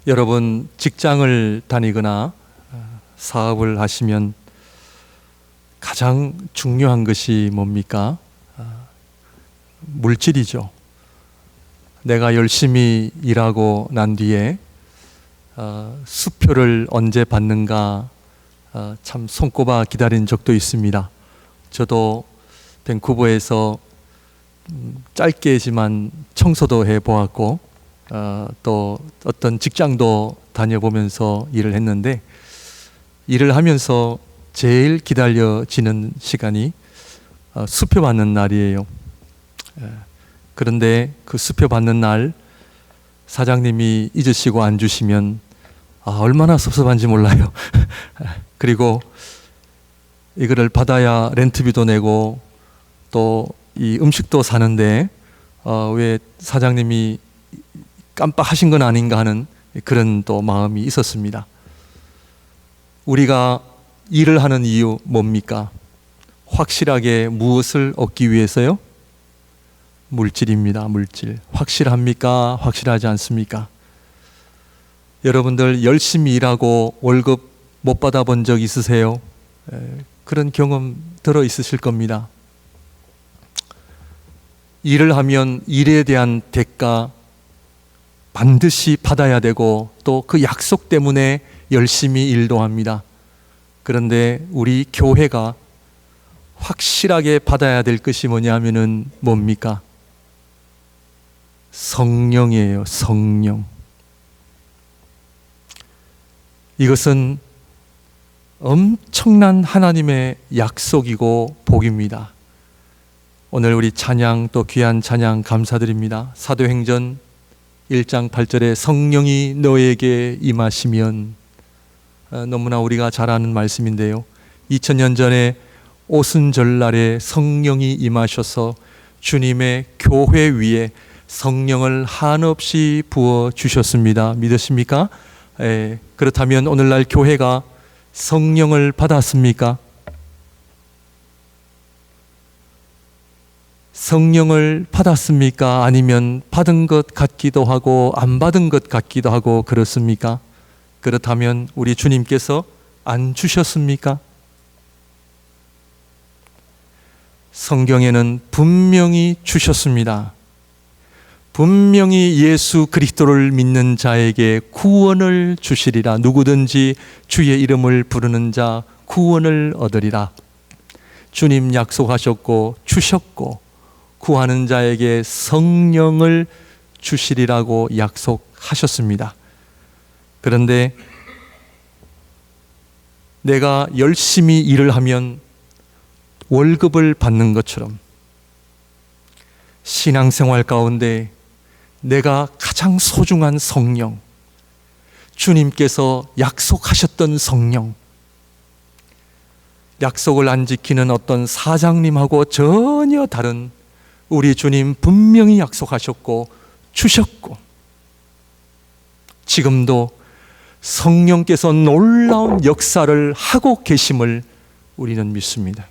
여러분 직장을 다니거나 사업을 하시면 가장 중요한 것이 뭡니까? 물질이죠. 내가 열심히 일하고 난 뒤에 수표를 언제 받는가 참 손꼽아 기다린 적도 있습니다. 저도 밴쿠버에서 짧게지만 청소도 해보았고 또 어떤 직장도 다녀보면서 일을 했는데, 일을 하면서 제일 기다려지는 시간이 수표 받는 날이에요. 그런데 그 수표 받는 날 사장님이 잊으시고 안 주시면 얼마나 섭섭한지 몰라요. 그리고 이거를 받아야 렌트비도 내고 또 이 음식도 사는데 왜 사장님이 깜빡하신 건 아닌가 하는 그런 또 마음이 있었습니다. 우리가 일을 하는 이유 뭡니까? 확실하게 무엇을 얻기 위해서요? 물질입니다. 물질. 확실합니까? 확실하지 않습니까? 여러분들 열심히 일하고 월급 못 받아본 적 있으세요? 그런 경험 들어 있으실 겁니다. 일을 하면 일에 대한 대가 반드시 받아야 되고 또 그 약속 때문에 열심히 일도 합니다. 그런데 우리 교회가 확실하게 받아야 될 것이 뭐냐면은 뭡니까? 성령이에요. 성령. 이것은 엄청난 하나님의 약속이고 복입니다. 오늘 우리 찬양, 또 귀한 찬양 감사드립니다. 사도행전 1장 8절에 성령이 너에게 임하시면, 너무나 우리가 잘 아는 말씀인데요. 2000년 전에 오순절날에 성령이 임하셔서 주님의 교회 위에 성령을 한없이 부어주셨습니다. 믿으십니까? 그렇다면 오늘날 교회가 성령을 받았습니까? 성령을 받았습니까? 아니면 받은 것 같기도 하고 안 받은 것 같기도 하고 그렇습니까? 그렇다면 우리 주님께서 안 주셨습니까? 성경에는 분명히 주셨습니다. 분명히 예수 그리스도를 믿는 자에게 구원을 주시리라. 누구든지 주의 이름을 부르는 자 구원을 얻으리라. 주님 약속하셨고 주셨고 구하는 자에게 성령을 주시리라고 약속하셨습니다. 그런데 내가 열심히 일을 하면 월급을 받는 것처럼 신앙생활 가운데 내가 가장 소중한 성령, 주님께서 약속하셨던 성령, 약속을 안 지키는 어떤 사장님하고 전혀 다른 우리 주님 분명히 약속하셨고 주셨고 지금도 성령께서 놀라운 역사를 하고 계심을 우리는 믿습니다.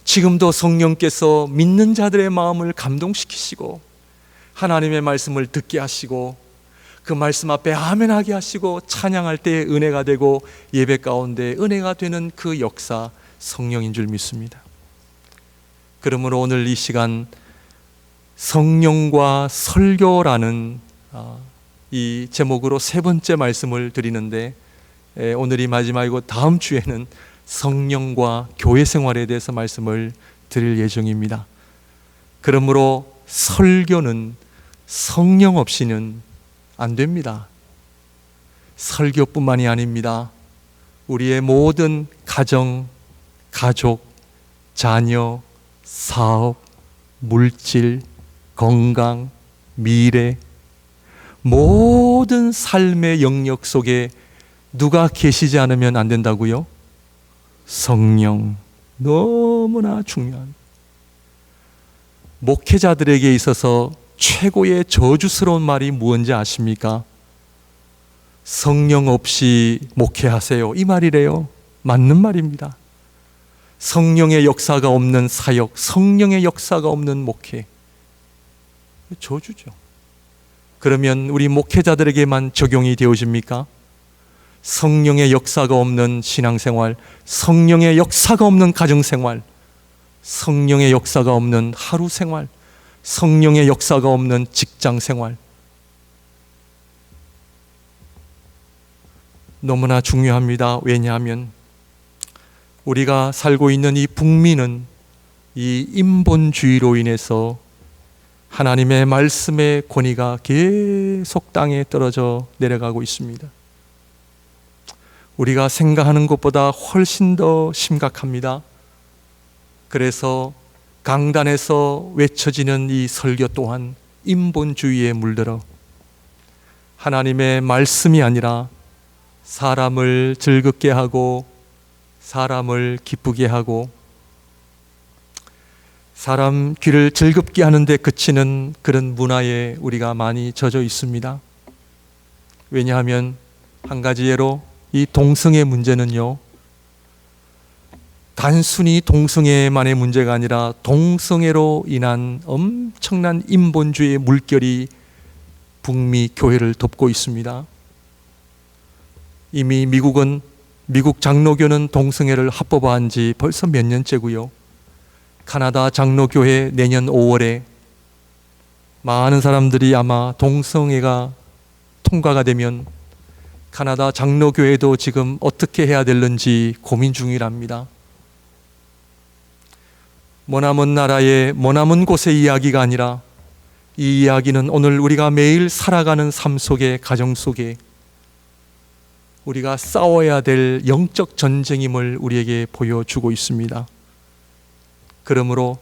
지금도 성령께서 믿는 자들의 마음을 감동시키시고 하나님의 말씀을 듣게 하시고 그 말씀 앞에 아멘하게 하시고 찬양할 때에 은혜가 되고 예배 가운데 은혜가 되는 그 역사, 성령인 줄 믿습니다. 그러므로 오늘 이 시간 성령과 설교라는 이 제목으로 세 번째 말씀을 드리는데, 오늘이 마지막이고 다음 주에는 성령과 교회 생활에 대해서 말씀을 드릴 예정입니다. 그러므로 설교는 성령 없이는 안 됩니다. 설교뿐만이 아닙니다. 우리의 모든 가정, 가족, 자녀, 사업, 물질, 건강, 미래, 모든 삶의 영역 속에 누가 계시지 않으면 안 된다고요? 성령. 너무나 중요한, 목회자들에게 있어서 최고의 저주스러운 말이 무엇인지 아십니까? 성령 없이 목회하세요, 이 말이래요. 맞는 말입니다. 성령의 역사가 없는 사역, 성령의 역사가 없는 목회, 저주죠. 그러면 우리 목회자들에게만 적용이 되어집니까? 성령의 역사가 없는 신앙생활, 성령의 역사가 없는 가정생활, 성령의 역사가 없는 하루생활, 성령의 역사가 없는 직장생활, 너무나 중요합니다. 왜냐하면 우리가 살고 있는 이 북미는 이 인본주의로 인해서 하나님의 말씀의 권위가 계속 땅에 떨어져 내려가고 있습니다. 우리가 생각하는 것보다 훨씬 더 심각합니다. 그래서 강단에서 외쳐지는 이 설교 또한 인본주의에 물들어 하나님의 말씀이 아니라 사람을 즐겁게 하고 사람을 기쁘게 하고 사람 귀를 즐겁게 하는데 그치는 그런 문화에 우리가 많이 젖어 있습니다. 왜냐하면 한 가지 예로 이 동성애 문제는요, 단순히 동성애만의 문제가 아니라 동성애로 인한 엄청난 인본주의의 물결이 북미 교회를 덮고 있습니다. 이미 미국 장로교는 동성애를 합법화한 지 벌써 몇 년째고요. 카나다 장로교회 내년 5월에 많은 사람들이 아마 동성애가 통과가 되면 카나다 장로교회도 지금 어떻게 해야 되는지 고민 중이랍니다. 머나먼 나라의 머나먼 곳의 이야기가 아니라 이 이야기는 오늘 우리가 매일 살아가는 삶 속에, 가정 속에 우리가 싸워야 될 영적 전쟁임을 우리에게 보여주고 있습니다. 그러므로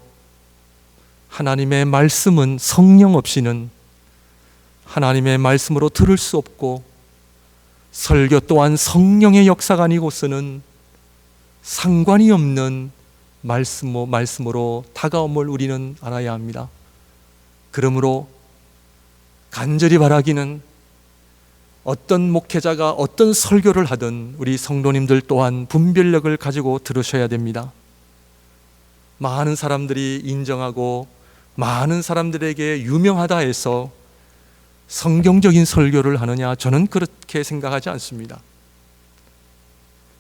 하나님의 말씀은 성령 없이는 하나님의 말씀으로 들을 수 없고, 설교 또한 성령의 역사가 아니고서는 상관이 없는 말씀으로 다가옴을 우리는 알아야 합니다. 그러므로 간절히 바라기는 어떤 목회자가 어떤 설교를 하든 우리 성도님들 또한 분별력을 가지고 들으셔야 됩니다. 많은 사람들이 인정하고 많은 사람들에게 유명하다 해서 성경적인 설교를 하느냐? 저는 그렇게 생각하지 않습니다.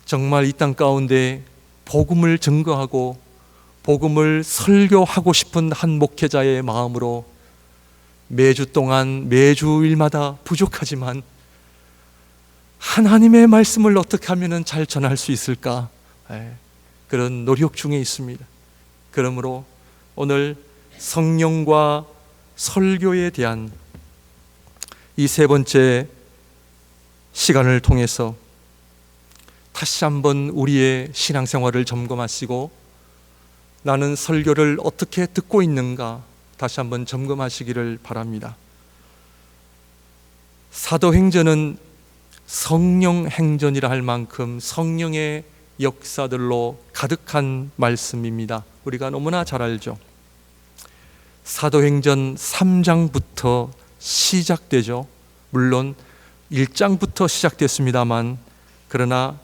정말 이 땅 가운데 복음을 증거하고 복음을 설교하고 싶은 한 목회자의 마음으로 매주 동안 매주일마다 부족하지만 하나님의 말씀을 어떻게 하면 잘 전할 수 있을까? 그런 노력 중에 있습니다. 그러므로 오늘 성령과 설교에 대한 이 세 번째 시간을 통해서 다시 한번 우리의 신앙생활을 점검하시고 나는 설교를 어떻게 듣고 있는가 다시 한번 점검하시기를 바랍니다. 사도행전은 성령 행전이라 할 만큼 성령의 역사들로 가득한 말씀입니다. 우리가 너무나 잘 알죠. 사도행전 3장부터 시작되죠. 물론 1장부터 시작됐습니다만 그러나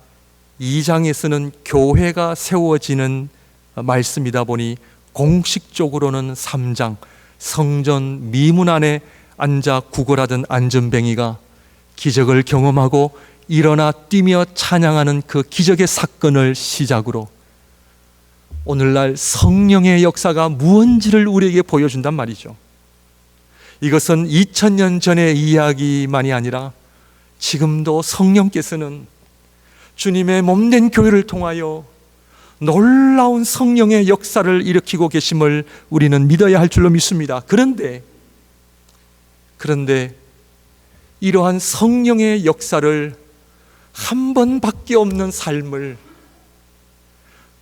2장에서는 교회가 세워지는 말씀이다 보니 공식적으로는 3장 성전 미문 안에 앉아 구걸하던 안전뱅이가 기적을 경험하고 일어나 뛰며 찬양하는 그 기적의 사건을 시작으로 오늘날 성령의 역사가 무언지를 우리에게 보여준단 말이죠. 이것은 2000년 전의 이야기만이 아니라 지금도 성령께서는 주님의 몸된 교회를 통하여 놀라운 성령의 역사를 일으키고 계심을 우리는 믿어야 할 줄로 믿습니다. 그런데 이러한 성령의 역사를 한 번밖에 없는 삶을,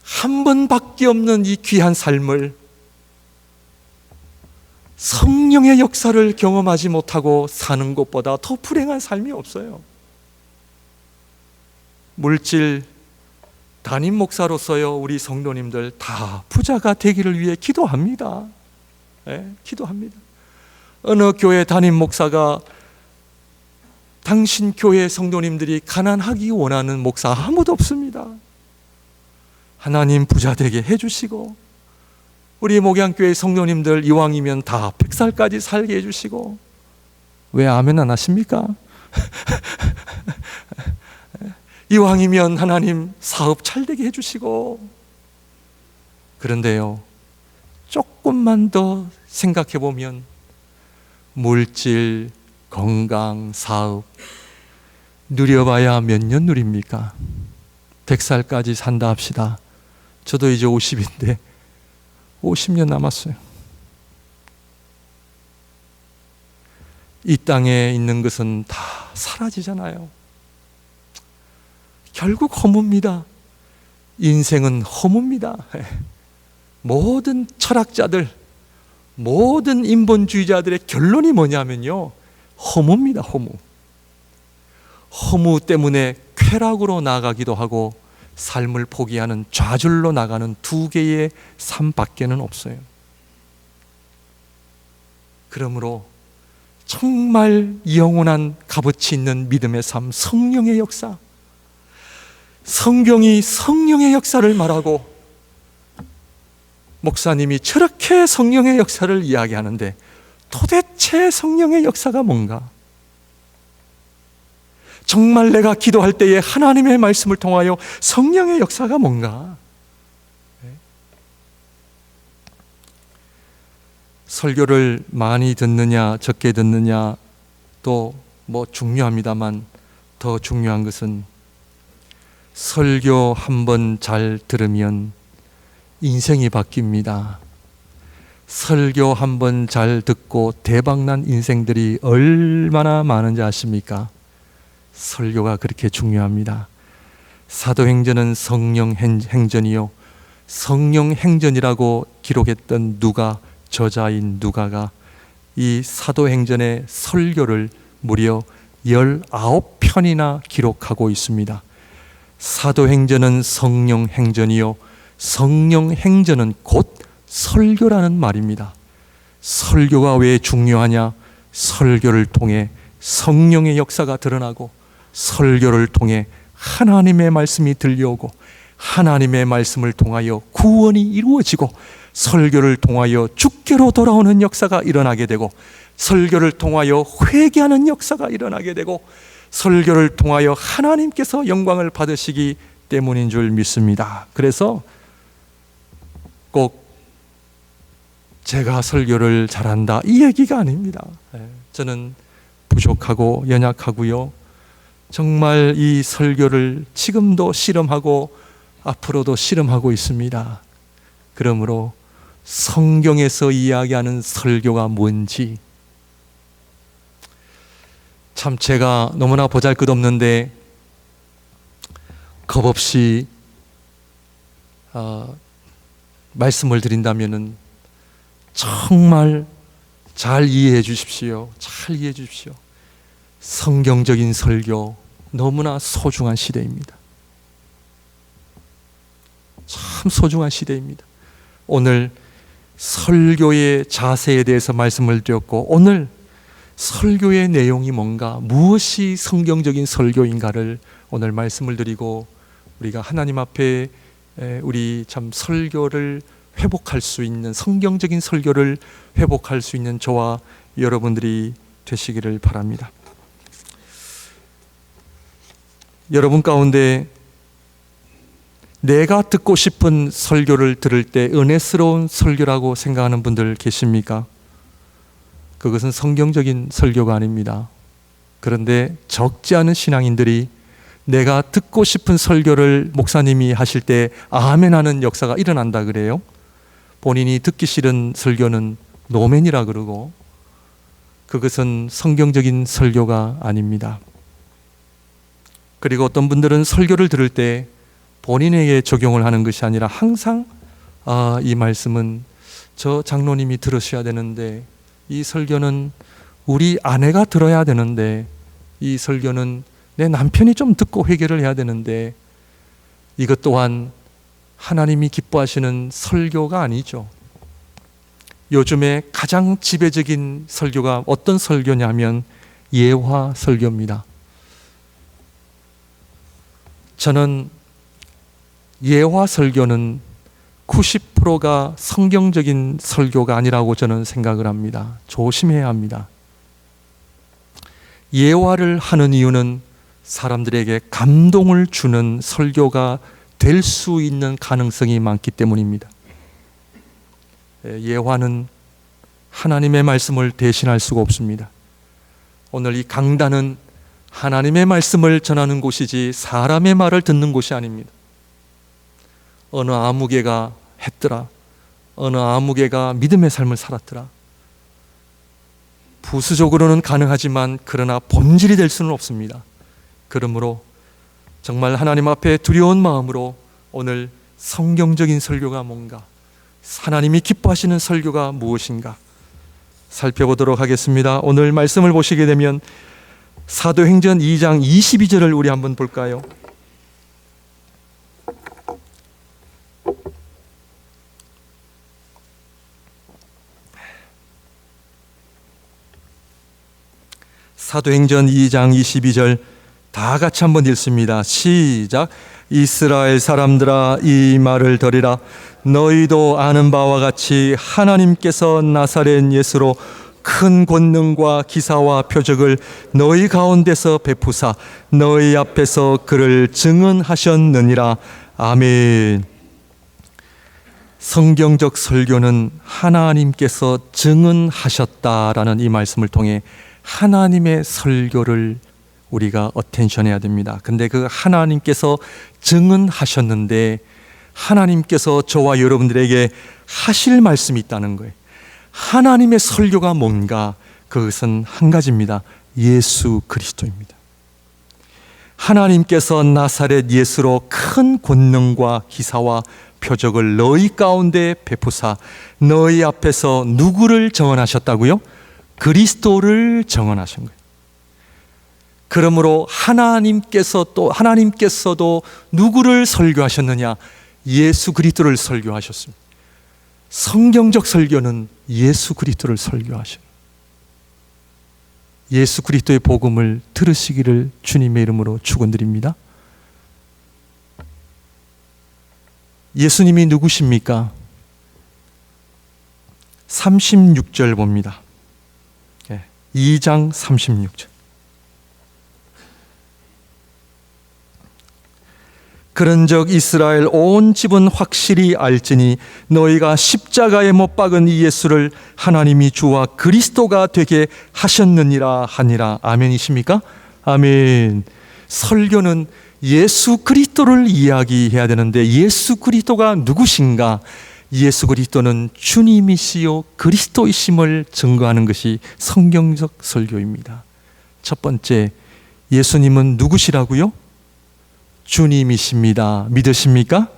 한 번밖에 없는 이 귀한 삶을 성령의 역사를 경험하지 못하고 사는 것보다 더 불행한 삶이 없어요. 물질 담임 목사로서요, 우리 성도님들 다 부자가 되기를 위해 기도합니다. 기도합니다. 어느 교회 담임 목사가 당신 교회 성도님들이 가난하기 원하는 목사 아무도 없습니다. 하나님 부자 되게 해주시고 우리 목양교회 성도님들 이왕이면 다 100살까지 살게 해주시고 왜 아멘 안 하십니까? 이왕이면 하나님 사업 잘 되게 해주시고, 그런데요, 조금만 더 생각해 보면 물질, 건강, 사업 누려봐야 몇 년 누립니까? 100살까지 산다 합시다. 저도 이제 50인데 50년 남았어요. 이 땅에 있는 것은 다 사라지잖아요. 결국 허무입니다. 인생은 허무입니다. 모든 철학자들, 모든 인본주의자들의 결론이 뭐냐면요, 허무입니다. 허무. 허무 때문에 쾌락으로 나가기도 하고 삶을 포기하는 좌절로 나가는 두 개의 삶밖에는 없어요. 그러므로 정말 영원한 값어치 있는 믿음의 삶, 성령의 역사, 성경이 성령의 역사를 말하고 목사님이 저렇게 성령의 역사를 이야기하는데 도대체 성령의 역사가 뭔가? 정말 내가 기도할 때에 하나님의 말씀을 통하여 성령의 역사가 뭔가? 설교를 많이 듣느냐 적게 듣느냐 또 뭐 중요합니다만 더 중요한 것은 설교 한 번 잘 들으면 인생이 바뀝니다. 설교 한 번 잘 듣고 대박난 인생들이 얼마나 많은지 아십니까? 설교가 그렇게 중요합니다. 사도행전은 성령 행전이요, 성령 행전이라고 기록했던 누가, 저자인 누가가 이 사도행전의 설교를 무려 19편이나 기록하고 있습니다. 사도행전은 성령 행전이요, 성령 행전은 곧 설교라는 말입니다. 설교가 왜 중요하냐? 설교를 통해 성령의 역사가 드러나고, 설교를 통해 하나님의 말씀이 들려오고, 하나님의 말씀을 통하여 구원이 이루어지고, 설교를 통하여 주께로 돌아오는 역사가 일어나게 되고, 설교를 통하여 회개하는 역사가 일어나게 되고, 설교를 통하여 하나님께서 영광을 받으시기 때문인 줄 믿습니다. 그래서 꼭 제가 설교를 잘한다 이 얘기가 아닙니다. 저는 부족하고 연약하고요, 정말 이 설교를 지금도 실험하고 앞으로도 실험하고 있습니다. 그러므로 성경에서 이야기하는 설교가 뭔지, 참 제가 너무나 보잘것없는데 겁없이 말씀을 드린다면은 정말 잘 이해해 주십시오. 잘 이해해 주십시오. 성경적인 설교 너무나 소중한 시대입니다. 참 소중한 시대입니다. 오늘 설교의 자세에 대해서 말씀을 드렸고, 오늘 설교의 내용이 뭔가, 무엇이 성경적인 설교인가를 오늘 말씀을 드리고, 우리가 하나님 앞에 우리 참 설교를 회복할 수 있는, 성경적인 설교를 회복할 수 있는 저와 여러분들이 되시기를 바랍니다. 여러분 가운데 내가 듣고 싶은 설교를 들을 때 은혜스러운 설교라고 생각하는 분들 계십니까? 그것은 성경적인 설교가 아닙니다. 그런데 적지 않은 신앙인들이 내가 듣고 싶은 설교를 목사님이 하실 때 아멘 하는 역사가 일어난다 그래요. 본인이 듣기 싫은 설교는 노멘이라 그러고, 그것은 성경적인 설교가 아닙니다. 그리고 어떤 분들은 설교를 들을 때 본인에게 적용을 하는 것이 아니라 항상 이 말씀은 저 장로님이 들으셔야 되는데, 이 설교는 우리 아내가 들어야 되는데, 이 설교는 내 남편이 좀 듣고 회개를 해야 되는데, 이것 또한 하나님이 기뻐하시는 설교가 아니죠. 요즘에 가장 지배적인 설교가 어떤 설교냐면 예화 설교입니다. 저는 예화 설교는 90%가 성경적인 설교가 아니라고 저는 생각을 합니다. 조심해야 합니다. 예화를 하는 이유는 사람들에게 감동을 주는 설교가 될 수 있는 가능성이 많기 때문입니다. 예화는 하나님의 말씀을 대신할 수가 없습니다. 오늘 이 강단은 하나님의 말씀을 전하는 곳이지 사람의 말을 듣는 곳이 아닙니다. 어느 아무개가 했더라, 어느 아무개가 믿음의 삶을 살았더라, 부수적으로는 가능하지만 그러나 본질이 될 수는 없습니다. 그러므로 정말 하나님 앞에 두려운 마음으로 오늘 성경적인 설교가 뭔가, 하나님이 기뻐하시는 설교가 무엇인가 살펴보도록 하겠습니다. 오늘 말씀을 보시게 되면 사도행전 2장 22절을 우리 한번 볼까요? 사도행전 2장 22절 다 같이 한번 읽습니다. 시작. 이스라엘 사람들아, 이 말을 들으라. 너희도 아는 바와 같이 하나님께서 나사렛 예수로 큰 권능과 기사와 표적을 너희 가운데서 베푸사 너희 앞에서 그를 증언하셨느니라. 아멘. 성경적 설교는 하나님께서 증언하셨다라는 이 말씀을 통해 하나님의 설교를 우리가 어텐션해야 됩니다. 근데 그 하나님께서 증언하셨는데 하나님께서 저와 여러분들에게 하실 말씀이 있다는 거예요. 하나님의 설교가 뭔가? 그것은 한 가지입니다. 예수 그리스도입니다. 하나님께서 나사렛 예수로 큰 권능과 기사와 표적을 너희 가운데 베푸사 너희 앞에서 누구를 증언하셨다고요? 그리스도를 증언하신 거예요. 그러므로 하나님께서도 누구를 설교하셨느냐? 예수 그리스도를 설교하셨습니다. 성경적 설교는 예수 그리스도를 설교하셔요. 예수 그리스도의 복음을 들으시기를 주님의 이름으로 축원드립니다. 예수님이 누구십니까? 36절 봅니다. 2장 36절. 그런즉 이스라엘 온 집은 확실히 알지니 너희가 십자가에 못 박은 이 예수를 하나님이 주와 그리스도가 되게 하셨느니라 하니라. 아멘이십니까? 아멘. 설교는 예수 그리스도를 이야기해야 되는데 예수 그리스도가 누구신가? 예수 그리스도는 주님이시요 그리스도이심을 증거하는 것이 성경적 설교입니다. 첫 번째, 예수님은 누구시라고요? 주님이십니다. 믿으십니까?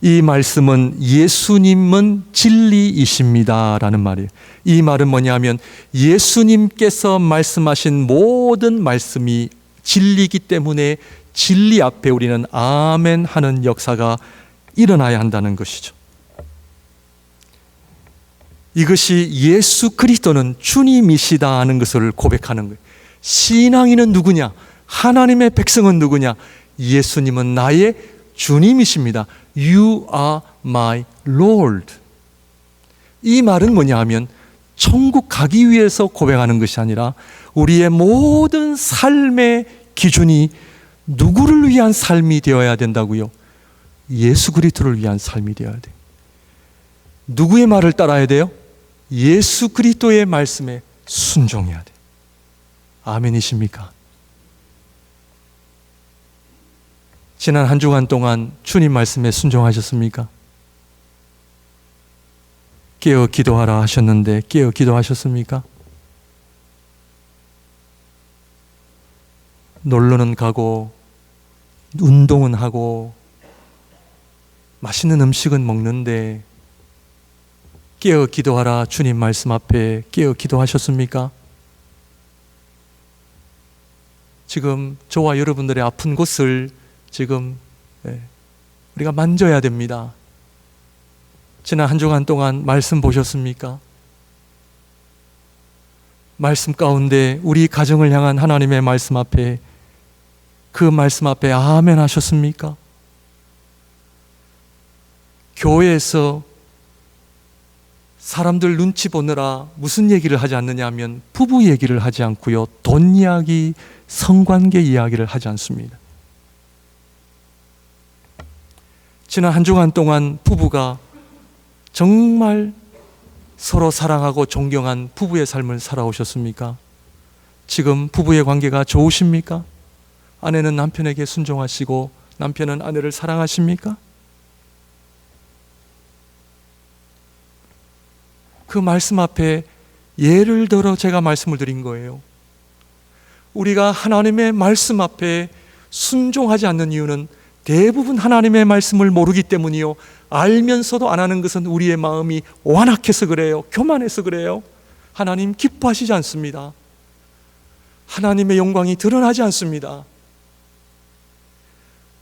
이 말씀은 예수님은 진리이십니다 라는 말이에요. 이 말은 뭐냐면 예수님께서 말씀하신 모든 말씀이 진리이기 때문에 진리 앞에 우리는 아멘 하는 역사가 일어나야 한다는 것이죠. 이것이 예수 그리스도는 주님이시다 하는 것을 고백하는 거예요. 신앙인은 누구냐? 하나님의 백성은 누구냐? 예수님은 나의 주님이십니다. You are my Lord. 이 말은 뭐냐 하면 천국 가기 위해서 고백하는 것이 아니라 우리의 모든 삶의 기준이 누구를 위한 삶이 되어야 된다고요? 예수 그리스도를 위한 삶이 되어야 돼요. 누구의 말을 따라야 돼요? 예수 그리스도의 말씀에 순종해야 돼요. 아멘이십니까? 지난 한 주간 동안 주님 말씀에 순종하셨습니까? 깨어 기도하라 하셨는데 깨어 기도하셨습니까? 놀러는 가고 운동은 하고 맛있는 음식은 먹는데 깨어 기도하라 주님 말씀 앞에 깨어 기도하셨습니까? 지금 저와 여러분들의 아픈 곳을 지금 우리가 만져야 됩니다. 지난 한 주간 동안 말씀 보셨습니까? 말씀 가운데 우리 가정을 향한 하나님의 말씀 앞에 그 말씀 앞에 아멘 하셨습니까? 교회에서 사람들 눈치 보느라 무슨 얘기를 하지 않느냐 하면 부부 얘기를 하지 않고요, 돈 이야기, 성관계 이야기를 하지 않습니다. 지난 한 주간 동안 부부가 정말 서로 사랑하고 존경한 부부의 삶을 살아오셨습니까? 지금 부부의 관계가 좋으십니까? 아내는 남편에게 순종하시고 남편은 아내를 사랑하십니까? 그 말씀 앞에 예를 들어 제가 말씀을 드린 거예요. 우리가 하나님의 말씀 앞에 순종하지 않는 이유는 대부분 하나님의 말씀을 모르기 때문이요, 알면서도 안 하는 것은 우리의 마음이 완악해서 그래요. 교만해서 그래요. 하나님 기뻐하시지 않습니다. 하나님의 영광이 드러나지 않습니다.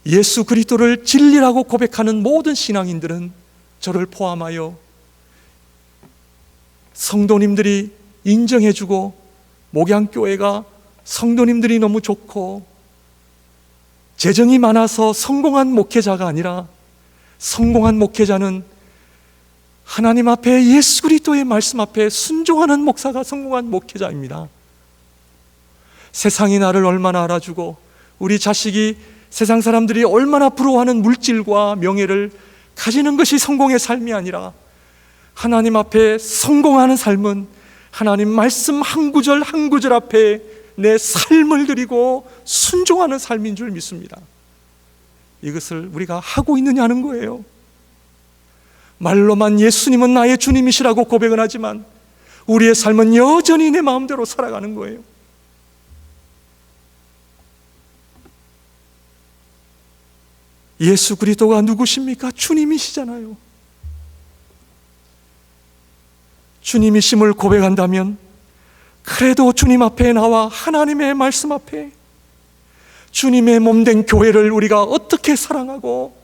예수 그리스도를 진리라고 고백하는 모든 신앙인들은 저를 포함하여 성도님들이 인정해주고 목양교회가 성도님들이 너무 좋고 재정이 많아서 성공한 목회자가 아니라, 성공한 목회자는 하나님 앞에 예수 그리스도의 말씀 앞에 순종하는 목사가 성공한 목회자입니다. 세상이 나를 얼마나 알아주고 우리 자식이 세상 사람들이 얼마나 부러워하는 물질과 명예를 가지는 것이 성공의 삶이 아니라, 하나님 앞에 성공하는 삶은 하나님 말씀 한 구절 한 구절 앞에 내 삶을 드리고 순종하는 삶인 줄 믿습니다. 이것을 우리가 하고 있느냐는 거예요. 말로만 예수님은 나의 주님이시라고 고백은 하지만 우리의 삶은 여전히 내 마음대로 살아가는 거예요. 예수 그리스도가 누구십니까? 주님이시잖아요. 주님이심을 고백한다면 그래도 주님 앞에 나와 하나님의 말씀 앞에 주님의 몸된 교회를 우리가 어떻게 사랑하고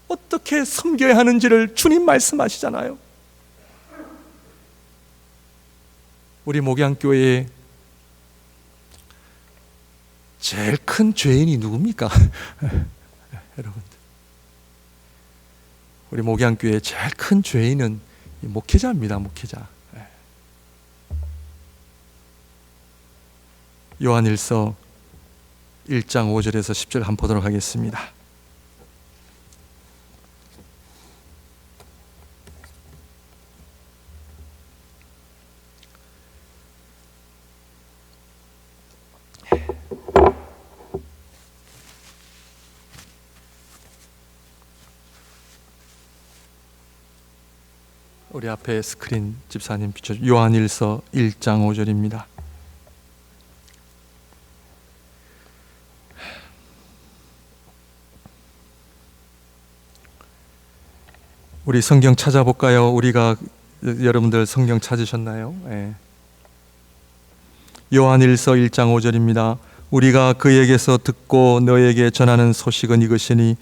어떻게 섬겨야 하는지를 주님 말씀하시잖아요. 우리 목양교회에 제일 큰 죄인이 누굽니까? 여러분들, 우리 목양교회의 제일 큰 죄인은 목회자입니다. 목회자. 요한일서 1장 5절에서 10절 한번 보도록 하겠습니다. 우리 앞에 스크린 집사님 비춰주세요. 요한일서 1장 5절입니다. 우리 성경 찾아볼까요? 우리가, 여러분들 성경 찾으셨나요? 네. 요한일서 1장 5절입니다. 우리가 그에게서 듣고 너에게 전하는 소식은 이것이니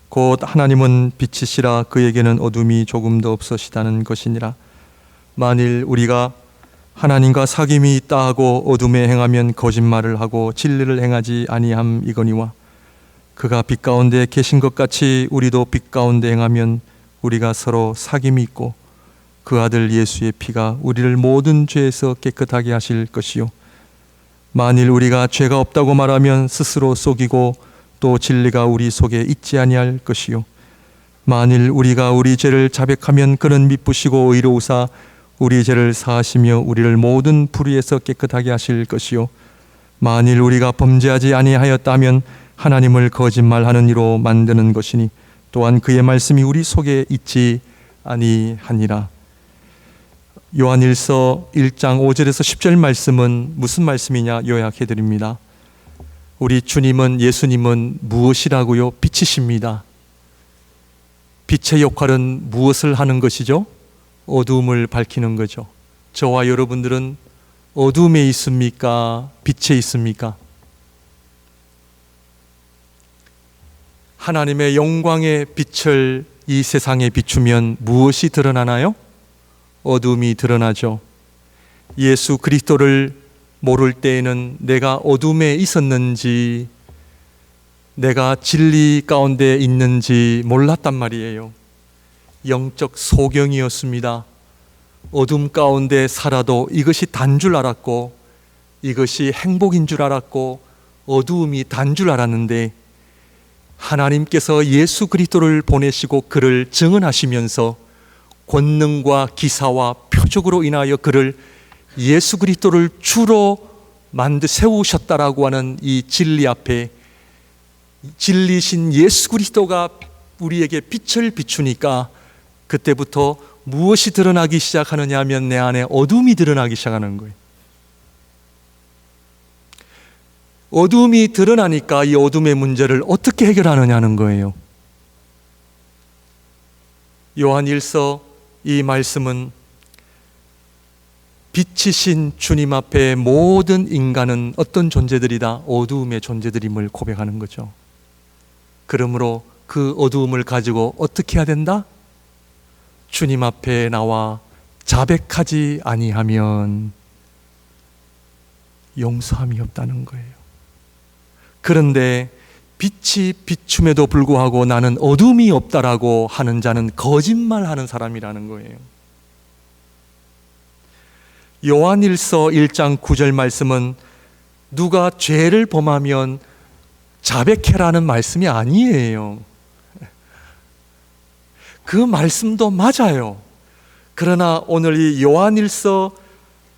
곧 하나님은 빛이시라 그에게는 어둠이 조금도 없으시다는 것이니라. 만일 우리가 하나님과 사귐이 있다 하고 어둠에 행하면 거짓말을 하고 진리를 행하지 아니함 이거니와, 그가 빛 가운데 계신 것 같이 우리도 빛 가운데 행하면 우리가 서로 사귐이 있고 그 아들 예수의 피가 우리를 모든 죄에서 깨끗하게 하실 것이요, 만일 우리가 죄가 없다고 말하면 스스로 속이고 또 진리가 우리 속에 있지 아니할 것이요, 만일 우리가 우리 죄를 자백하면 그는 미쁘시고 의로우사 우리 죄를 사하시며 우리를 모든 불의에서 깨끗하게 하실 것이요, 만일 우리가 범죄하지 아니하였다면 하나님을 거짓말하는 이로 만드는 것이니 또한 그의 말씀이 우리 속에 있지 아니하니라. 요한일서 1장 5절에서 10절 말씀은 무슨 말씀이냐 요약해 드립니다. 우리 주님은, 예수님은 무엇이라고요? 빛이십니다. 빛의 역할은 무엇을 하는 것이죠? 어두움을 밝히는 거죠. 저와 여러분들은 어두움에 있습니까? 빛에 있습니까? 하나님의 영광의 빛을 이 세상에 비추면 무엇이 드러나나요? 어두움이 드러나죠. 예수 그리스도를 모를 때에는 내가 어둠에 있었는지, 내가 진리 가운데 있는지 몰랐단 말이에요. 영적 소경이었습니다. 어둠 가운데 살아도 이것이 단 줄 알았고, 이것이 행복인 줄 알았고, 어두움이 단 줄 알았는데, 하나님께서 예수 그리스도를 보내시고 그를 증언하시면서 권능과 기사와 표적으로 인하여 그를 예수 그리스도를 주로 세우셨다라고 하는 이 진리 앞에, 진리신 예수 그리스도가 우리에게 빛을 비추니까 그때부터 무엇이 드러나기 시작하느냐 하면 내 안에 어둠이 드러나기 시작하는 거예요. 어둠이 드러나니까 이 어둠의 문제를 어떻게 해결하느냐는 거예요. 요한 1서 이 말씀은 빛이신 주님 앞에 모든 인간은 어떤 존재들이다? 어두움의 존재들임을 고백하는 거죠. 그러므로 그 어두움을 가지고 어떻게 해야 된다? 주님 앞에 나와 자백하지 아니하면 용서함이 없다는 거예요. 그런데 빛이 비춤에도 불구하고 나는 어둠이 없다라고 하는 자는 거짓말하는 사람이라는 거예요. 요한일서 1장 9절 말씀은 누가 죄를 범하면 자백해라는 말씀이 아니에요. 그 말씀도 맞아요. 그러나 오늘 이 요한일서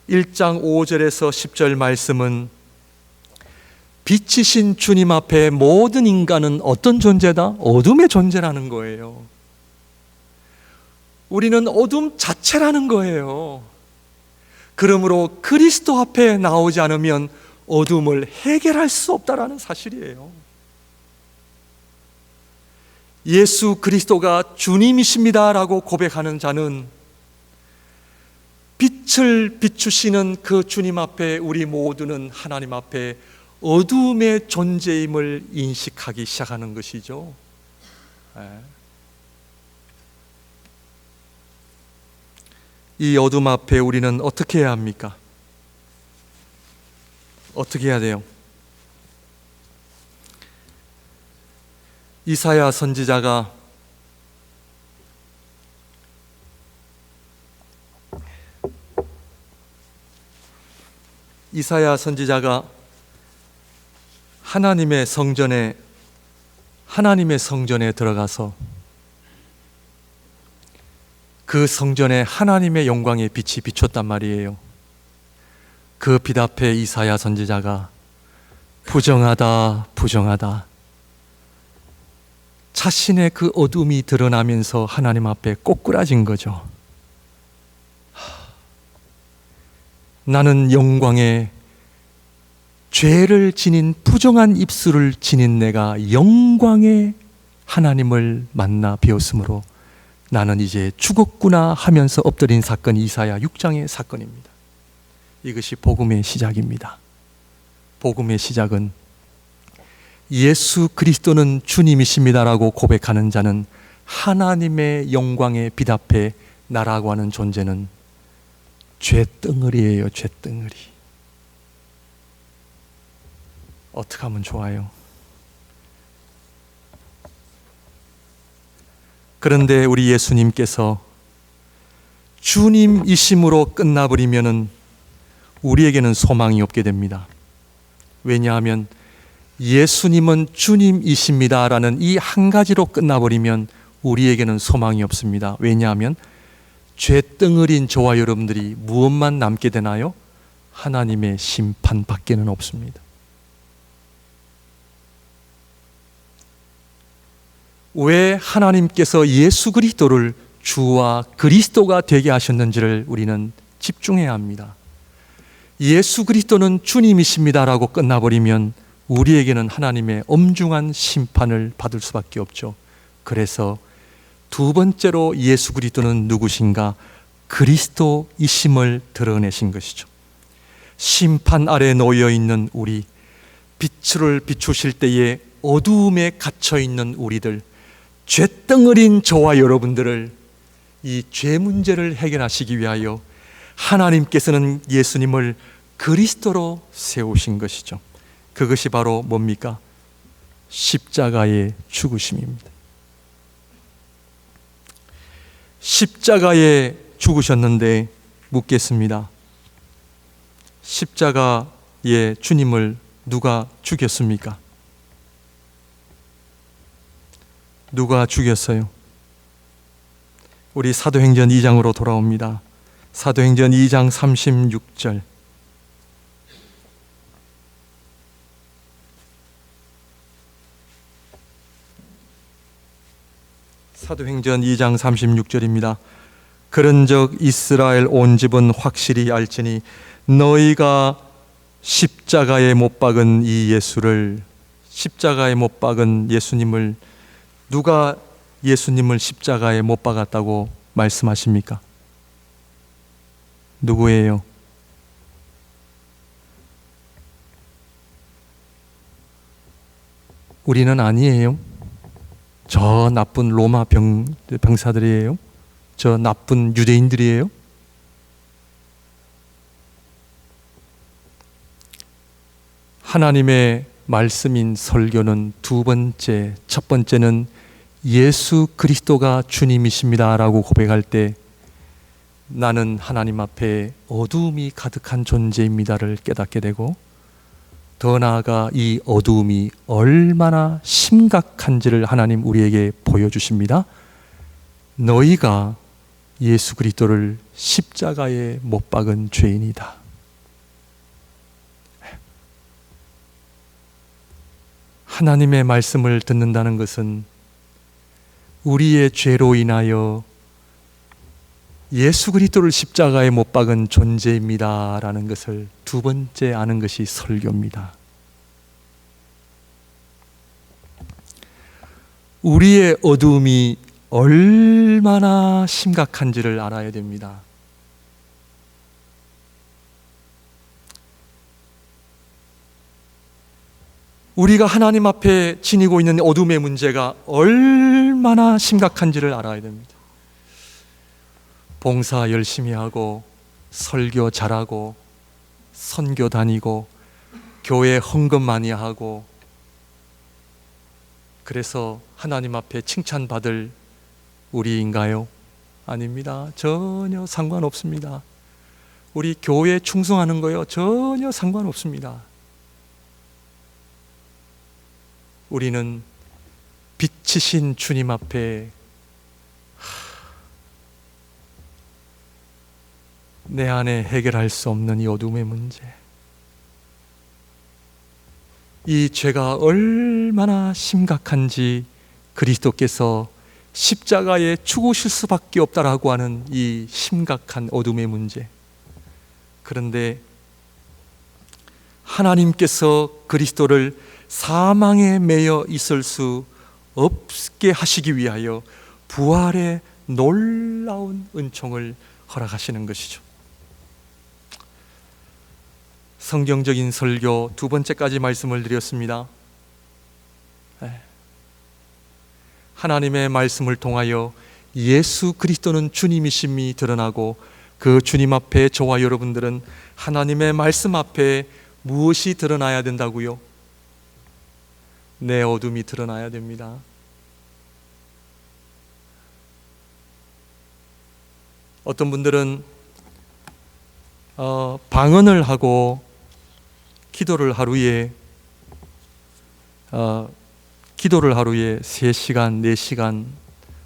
1장 5절에서 10절 말씀은 빛이신 주님 앞에 모든 인간은 어떤 존재다? 어둠의 존재라는 거예요. 우리는 어둠 자체라는 거예요. 그러므로 그리스도 앞에 나오지 않으면 어둠을 해결할 수 없다라는 사실이에요. 예수 그리스도가 주님이십니다라고 고백하는 자는 빛을 비추시는 그 주님 앞에 우리 모두는 하나님 앞에 어둠의 존재임을 인식하기 시작하는 것이죠. 이 어둠 앞에 우리는 어떻게 해야 합니까? 어떻게 해야 돼요? 이사야 선지자가 하나님의 성전에 들어가서 그 성전에 하나님의 영광의 빛이 비쳤단 말이에요. 그 빛 앞에 이사야 선지자가 부정하다, 부정하다. 자신의 그 어둠이 드러나면서 하나님 앞에 꼬꾸라진 거죠. 나는 영광의 죄를 지닌 부정한 입술을 지닌 내가 영광의 하나님을 만나 뵈었으므로 나는 이제 죽었구나 하면서 엎드린 사건이 이사야 6장의 사건입니다. 이것이 복음의 시작입니다. 복음의 시작은 예수 그리스도는 주님이십니다라고 고백하는 자는 하나님의 영광의 빛 앞에 나라고 하는 존재는 죄덩어리예요. 죄덩어리. 어떻게 하면 좋아요? 그런데 우리 예수님께서 주님이심으로 끝나버리면은 우리에게는 소망이 없게 됩니다. 왜냐하면 예수님은 주님이십니다라는 이 한 가지로 끝나버리면 우리에게는 소망이 없습니다. 왜냐하면 죄덩어리인 저와 여러분들이 무엇만 남게 되나요? 하나님의 심판밖에는 없습니다. 왜 하나님께서 예수 그리스도를 주와 그리스도가 되게 하셨는지를 우리는 집중해야 합니다. 예수 그리스도는 주님이십니다라고 끝나버리면 우리에게는 하나님의 엄중한 심판을 받을 수밖에 없죠. 그래서 두 번째로 예수 그리스도는 누구신가? 그리스도이심을 드러내신 것이죠. 심판 아래 놓여 있는 우리, 빛을 비추실 때에 어두움에 갇혀 있는 우리들, 죄덩어린 저와 여러분들을 이 죄 문제를 해결하시기 위하여 하나님께서는 예수님을 그리스도로 세우신 것이죠. 그것이 바로 뭡니까? 십자가의 죽으심입니다. 십자가에 죽으셨는데 묻겠습니다. 십자가의 주님을 누가 죽였습니까? 누가 죽였어요? 우리 사도행전 2장으로 돌아옵니다. 사도행전 2장 36절. 사도행전 2장 36절입니다. 그런즉 이스라엘 온 집은 확실히 알지니 너희가 십자가에 못 박은 이 예수를, 십자가에 못 박은 예수님을, 누가 예수님을 십자가에 못 박았다고 말씀하십니까? 누구예요? 우리는 아니에요. 저 나쁜 로마 병사들이에요? 저 나쁜 유대인들이에요? 하나님의 말씀인 설교는 두 번째, 첫 번째는 예수 그리스도가 주님이십니다 라고 고백할 때 나는 하나님 앞에 어두움이 가득한 존재입니다를 깨닫게 되고, 더 나아가 이 어두움이 얼마나 심각한지를 하나님 우리에게 보여주십니다. 너희가 예수 그리스도를 십자가에 못 박은 죄인이다. 하나님의 말씀을 듣는다는 것은 우리의 죄로 인하여 예수 그리스도를 십자가에 못 박은 존재입니다 라는 것을 두 번째 아는 것이 설교입니다. 우리의 어두움이 얼마나 심각한지를 알아야 됩니다. 우리가 하나님 앞에 지니고 있는 어둠의 문제가 얼마나 심각한지를 알아야 됩니다. 봉사 열심히 하고 설교 잘하고 선교 다니고 교회 헌금 많이 하고 그래서 하나님 앞에 칭찬받을 우리인가요? 아닙니다. 전혀 상관없습니다. 우리 교회에 충성하는 거요? 전혀 상관없습니다. 우리는 빛이신 주님 앞에 내 안에 해결할 수 없는 이 어둠의 문제, 이 죄가 얼마나 심각한지 그리스도께서 십자가에 죽으실 수밖에 없다라고 하는 이 심각한 어둠의 문제. 그런데 하나님께서 그리스도를 사망에 매여 있을 수 없게 하시기 위하여 부활의 놀라운 은총을 허락하시는 것이죠. 성경적인 설교 두 번째까지 말씀을 드렸습니다. 하나님의 말씀을 통하여 예수 그리스도는 주님이심이 드러나고 그 주님 앞에 저와 여러분들은 하나님의 말씀 앞에 무엇이 드러나야 된다고요? 내 어둠이 드러나야 됩니다. 어떤 분들은 방언을 하고 기도를 하루에 3시간, 4시간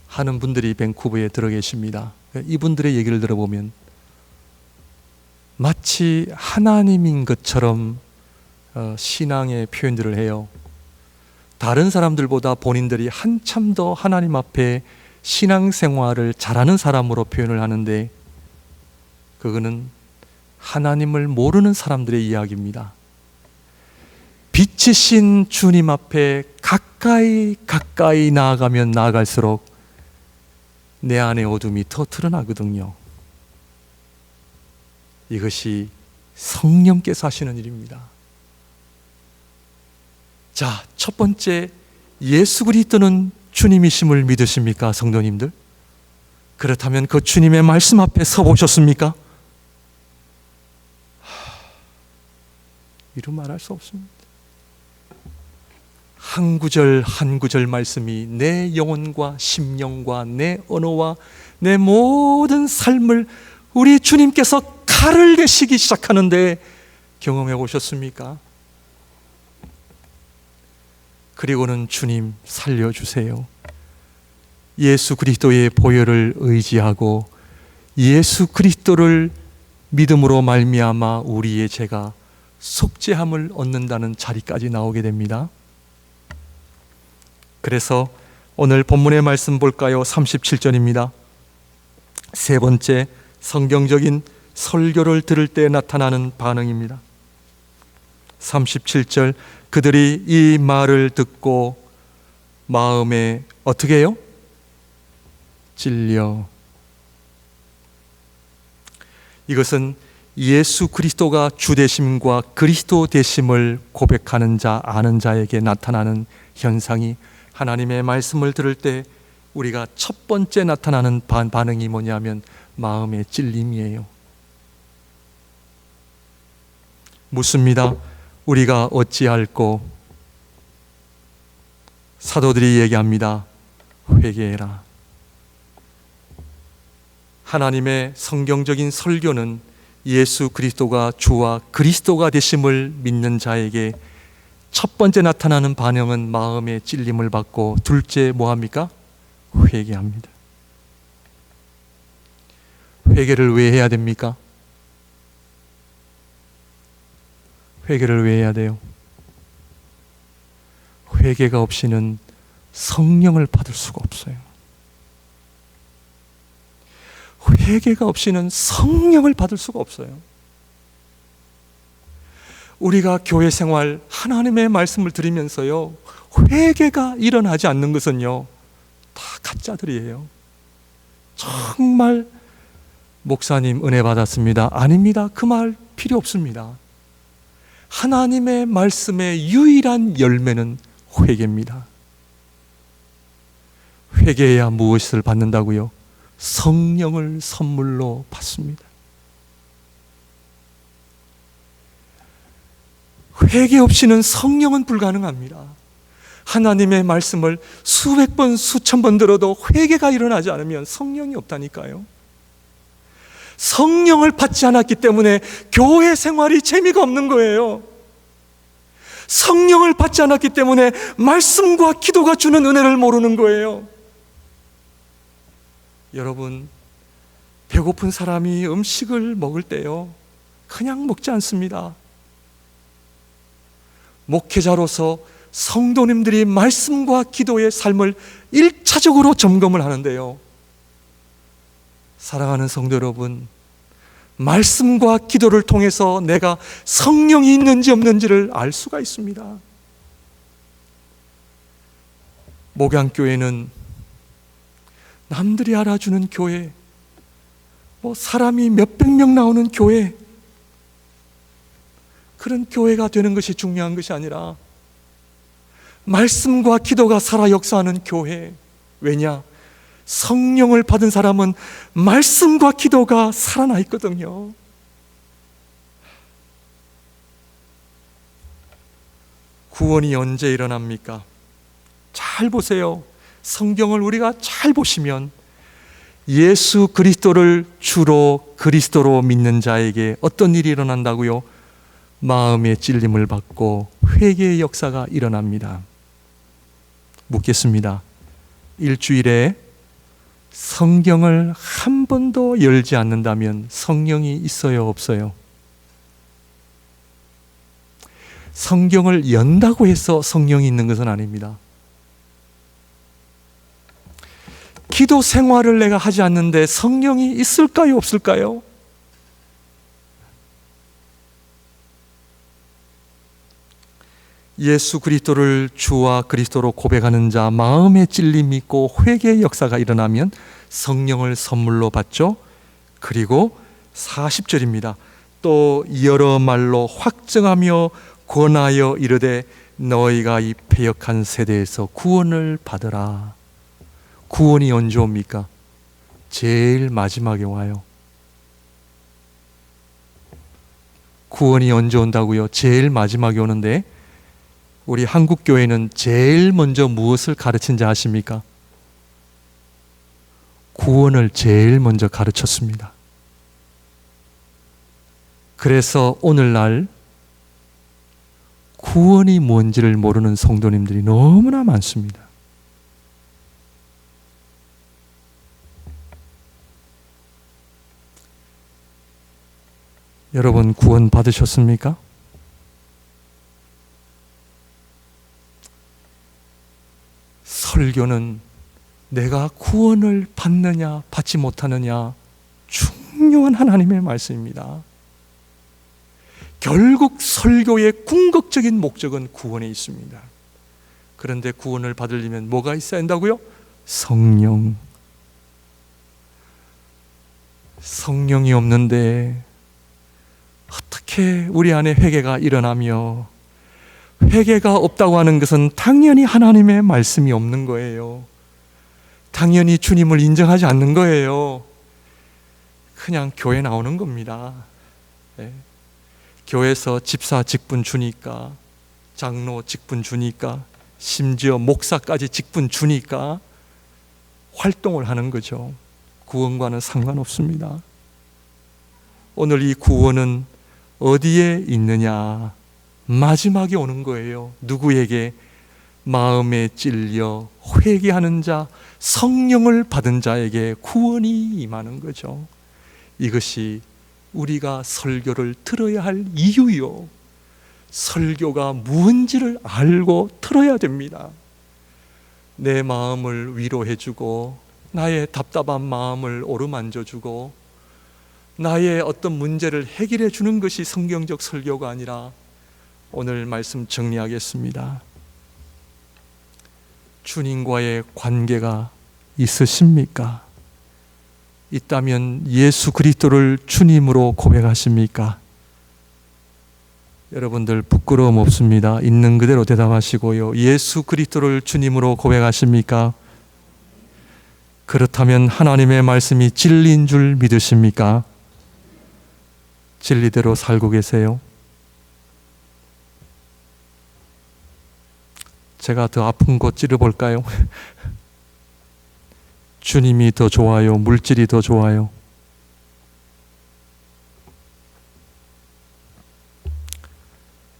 하는 분들이 밴쿠버에 들어 계십니다. 이분들의 얘기를 들어보면 마치 하나님인 것처럼 신앙의 표현들을 해요. 다른 사람들보다 본인들이 한참 더 하나님 앞에 신앙생활을 잘하는 사람으로 표현을 하는데 그거는 하나님을 모르는 사람들의 이야기입니다. 빛이신 주님 앞에 가까이 나아가면 나아갈수록 내 안의 어둠이 더 드러나거든요. 이것이 성령께서 하시는 일입니다. 자, 첫 번째, 예수 그리스도는 주님이심을 믿으십니까, 성도님들? 그렇다면 그 주님의 말씀 앞에 서 보셨습니까? 이루 말할 수 없습니다. 한 구절 한 구절 말씀이 내 영혼과 심령과 내 언어와 내 모든 삶을 우리 주님께서 칼을 내시기 시작하는데 경험해 보셨습니까? 그리고는 주님 살려주세요. 예수 그리스도의 보혈을 의지하고 예수 그리스도를 믿음으로 말미암아 우리의 죄가 속죄함을 얻는다는 자리까지 나오게 됩니다. 그래서 오늘 본문의 말씀 볼까요? 37절입니다. 세 번째 성경적인 설교를 들을 때 나타나는 반응입니다. 37절, 그들이 이 말을 듣고 마음에 어떻게 해요? 찔려. 이것은 예수 그리스도가 주 되심과 그리스도 되심을 고백하는 자, 아는 자에게 나타나는 현상이, 하나님의 말씀을 들을 때 우리가 첫 번째 나타나는 반응이 뭐냐면 마음의 찔림이에요. 묻습니다. 우리가 어찌할꼬? 사도들이 얘기합니다. 회개해라. 하나님의 성경적인 설교는 예수 그리스도가 주와 그리스도가 되심을 믿는 자에게 첫 번째 나타나는 반응은 마음의 찔림을 받고, 둘째 뭐합니까? 회개합니다. 회개를 왜 해야 됩니까? 회개를 왜 해야 돼요? 회개가 없이는 성령을 받을 수가 없어요. 회개가 없이는 성령을 받을 수가 없어요. 우리가 교회 생활 하나님의 말씀을 들으면서요, 회개가 일어나지 않는 것은요, 다 가짜들이에요. 정말 목사님 은혜 받았습니다. 아닙니다. 그 말 필요 없습니다. 하나님의 말씀의 유일한 열매는 회개입니다. 회개해야 무엇을 받는다고요? 성령을 선물로 받습니다. 회개 없이는 성령은 불가능합니다. 하나님의 말씀을 수백 번, 수천 번 들어도 회개가 일어나지 않으면 성령이 없다니까요. 성령을 받지 않았기 때문에 교회 생활이 재미가 없는 거예요. 성령을 받지 않았기 때문에 말씀과 기도가 주는 은혜를 모르는 거예요. 여러분, 배고픈 사람이 음식을 먹을 때요, 그냥 먹지 않습니다. 목회자로서 성도님들이 말씀과 기도의 삶을 1차적으로 점검을 하는데요, 사랑하는 성도 여러분, 말씀과 기도를 통해서 내가 성령이 있는지 없는지를 알 수가 있습니다. 목양교회는 남들이 알아주는 교회, 사람이 몇백 명 나오는 교회, 그런 교회가 되는 것이 중요한 것이 아니라 말씀과 기도가 살아 역사하는 교회. 왜냐? 성령을 받은 사람은 말씀과 기도가 살아나 있거든요. 구원이 언제 일어납니까? 잘 보세요. 성경을 우리가 잘 보시면 예수 그리스도를 주로 그리스도로 믿는 자에게 어떤 일이 일어난다고요? 마음의 찔림을 받고 회개의 역사가 일어납니다. 묻겠습니다. 일주일에 성경을 한 번도 열지 않는다면 성령이 있어요, 없어요? 성경을 연다고 해서 성령이 있는 것은 아닙니다. 기도 생활을 내가 하지 않는데 성령이 있을까요, 없을까요? 예수 그리스도를 주와 그리스도로 고백하는 자, 마음의 찔림이 있고 회개의 역사가 일어나면 성령을 선물로 받죠. 그리고 40절입니다. 또 여러 말로 확증하며 권하여 이르되 너희가 이 패역한 세대에서 구원을 받으라. 구원이 언제 옵니까? 제일 마지막에 와요. 구원이 언제 온다고요? 제일 마지막에 오는데, 우리 한국교회는 제일 먼저 무엇을 가르친지 아십니까? 구원을 제일 먼저 가르쳤습니다. 그래서 오늘날 구원이 뭔지를 모르는 성도님들이 너무나 많습니다. 여러분 구원 받으셨습니까? 설교는 내가 구원을 받느냐 받지 못하느냐 중요한 하나님의 말씀입니다. 결국 설교의 궁극적인 목적은 구원에 있습니다. 그런데 구원을 받으려면 뭐가 있어야 한다고요? 성령. 성령이 없는데 어떻게 우리 안에 회개가 일어나며, 회개가 없다고 하는 것은 당연히 하나님의 말씀이 없는 거예요. 당연히 주님을 인정하지 않는 거예요. 그냥 교회 나오는 겁니다. 네. 교회에서 집사 직분 주니까, 장로 직분 주니까, 심지어 목사까지 직분 주니까 활동을 하는 거죠. 구원과는 상관없습니다. 오늘 이 구원은 어디에 있느냐? 마지막에 오는 거예요. 누구에게? 마음에 찔려 회개하는 자, 성령을 받은 자에게 구원이 임하는 거죠. 이것이 우리가 설교를 들어야 할 이유요. 설교가 무엇인지를 알고 들어야 됩니다. 내 마음을 위로해주고, 나의 답답한 마음을 어루만져주고, 나의 어떤 문제를 해결해 주는 것이 성경적 설교가 아니라, 오늘 말씀 정리하겠습니다. 주님과의 관계가 있으십니까? 있다면 예수 그리스도를 주님으로 고백하십니까? 여러분들 부끄러움 없습니다. 있는 그대로 대답하시고요. 예수 그리스도를 주님으로 고백하십니까? 그렇다면 하나님의 말씀이 진리인 줄 믿으십니까? 진리대로 살고 계세요? 제가 더 아픈 곳 찌르볼까요? 주님이 더 좋아요? 물질이 더 좋아요?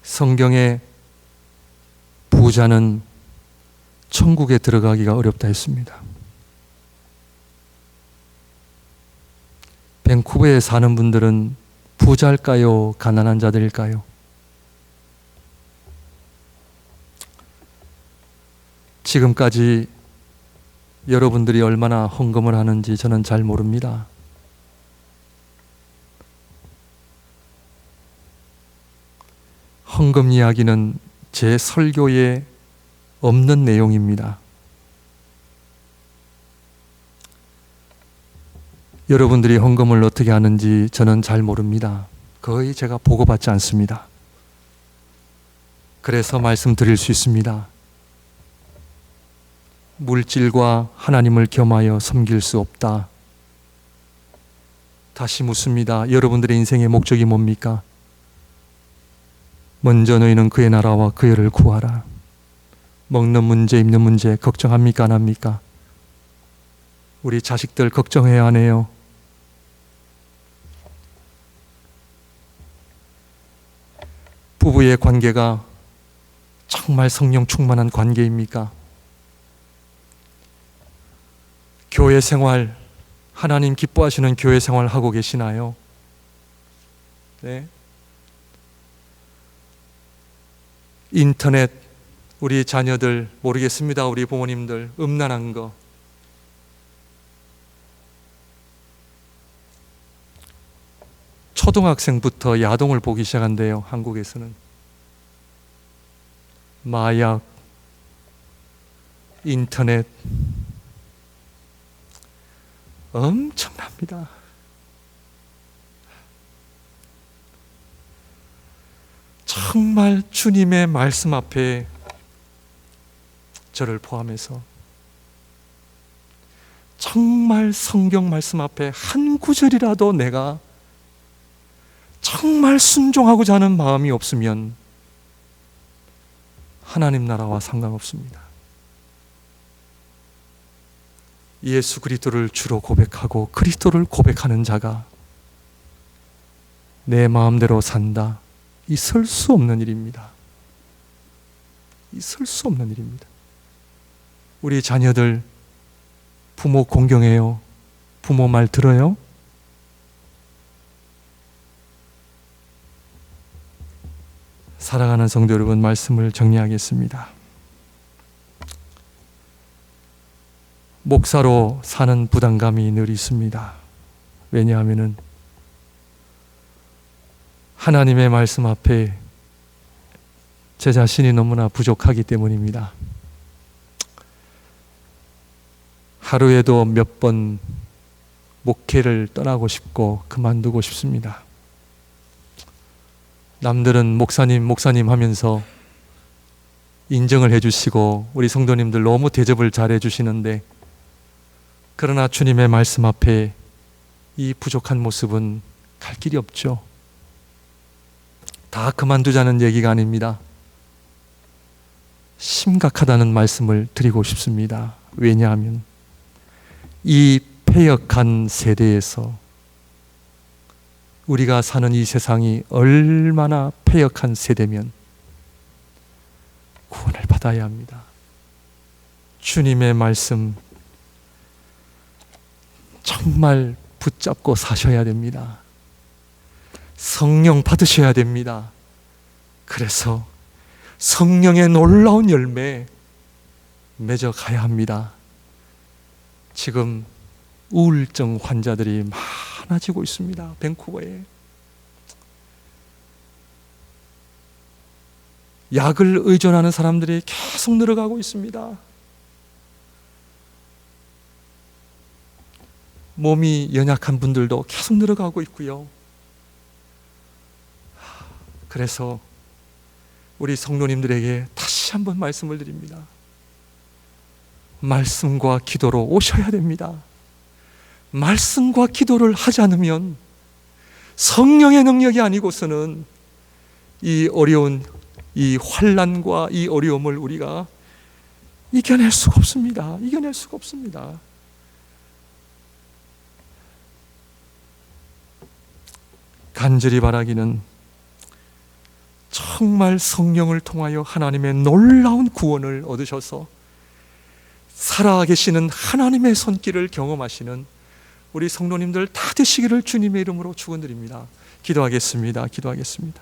성경에 부자는 천국에 들어가기가 어렵다 했습니다. 밴쿠버에 사는 분들은 부자일까요? 가난한 자들일까요? 지금까지 여러분들이 얼마나 헌금을 하는지 저는 잘 모릅니다. 헌금 이야기는 제 설교에 없는 내용입니다. 여러분들이 헌금을 어떻게 하는지 저는 잘 모릅니다. 거의 제가 보고받지 않습니다. 그래서 말씀드릴 수 있습니다. 물질과 하나님을 겸하여 섬길 수 없다. 다시 묻습니다. 여러분들의 인생의 목적이 뭡니까? 먼저 너희는 그의 나라와 그 의를 구하라. 먹는 문제, 입는 문제 걱정합니까? 안 합니까? 우리 자식들 걱정해야 하네요. 부부의 관계가 정말 성령 충만한 관계입니까? 교회 생활, 하나님 기뻐하시는 교회 생활 하고 계시나요? 네. 인터넷, 우리 자녀들 모르겠습니다. 우리 부모님들 음란한 거. 초등학생부터 야동을 보기 시작한대요. 한국에서는. 마약, 인터넷 엄청납니다. 정말 주님의 말씀 앞에 저를 포함해서 정말 성경 말씀 앞에 한 구절이라도 내가 정말 순종하고자 하는 마음이 없으면 하나님 나라와 상관없습니다. 예수 그리스도를 주로 고백하고 그리스도를 고백하는 자가 내 마음대로 산다. 있을 수 없는 일입니다. 있을 수 없는 일입니다. 우리 자녀들 부모 공경해요? 부모 말 들어요? 사랑하는 성도 여러분, 말씀을 정리하겠습니다. 목사로 사는 부담감이 늘 있습니다. 왜냐하면 하나님의 말씀 앞에 제 자신이 너무나 부족하기 때문입니다. 하루에도 몇 번 목회를 떠나고 싶고 그만두고 싶습니다. 남들은 목사님 하면서 인정을 해주시고 우리 성도님들 너무 대접을 잘 해주시는데, 그러나 주님의 말씀 앞에 이 부족한 모습은 갈 길이 없죠. 다 그만두자는 얘기가 아닙니다. 심각하다는 말씀을 드리고 싶습니다. 왜냐하면 이 패역한 세대에서 우리가 사는 이 세상이 얼마나 패역한 세대면 구원을 받아야 합니다. 주님의 말씀 정말 붙잡고 사셔야 됩니다. 성령 받으셔야 됩니다. 그래서 성령의 놀라운 열매 맺어 가야 합니다. 지금 우울증 환자들이 많아지고 있습니다. 밴쿠버에. 약을 의존하는 사람들이 계속 늘어가고 있습니다. 몸이 연약한 분들도 계속 늘어가고 있고요. 그래서 우리 성도님들에게 다시 한번 말씀을 드립니다. 말씀과 기도로 오셔야 됩니다. 말씀과 기도를 하지 않으면 성령의 능력이 아니고서는 이 어려운 이 환난과 이 어려움을 우리가 이겨낼 수가 없습니다. 이겨낼 수가 없습니다. 간절히 바라기는 정말 성령을 통하여 하나님의 놀라운 구원을 얻으셔서 살아계시는 하나님의 손길을 경험하시는 우리 성도님들 다 되시기를 주님의 이름으로 축원드립니다. 기도하겠습니다. 기도하겠습니다.